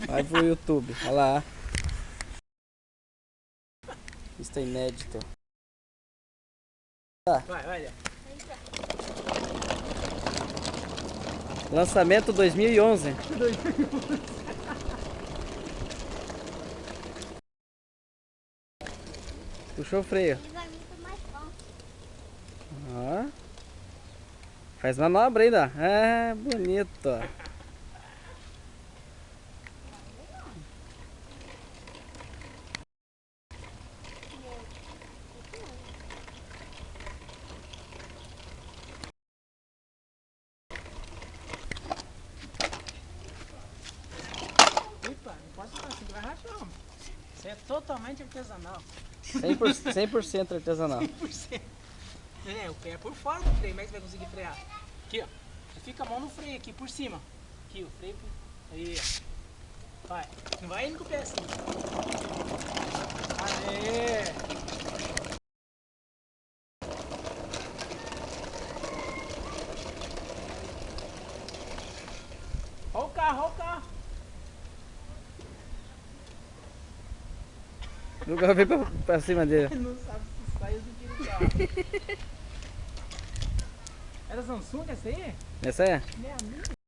Vai pro YouTube, olha lá. Isso é inédito. Vai, olha. Lançamento 2011. Puxou o freio. Ó. Faz manobra ainda. É, bonito. Epa, não pode falar assim que vai rachar, não. Isso é totalmente artesanal. 100% artesanal. 100%. É, o pé é por fora do freio, mas você vai conseguir frear. Aqui, ó. Fica a mão no freio aqui, por cima. Aqui, o freio. Aí, ó. Vai. Não vai indo com o pé assim. Aê! Olha o carro, olha o carro. Nunca veio pra cima dele. Não sabe se sai ou se tira o carro. Era Samsung essa aí? Essa é? Não é a minha.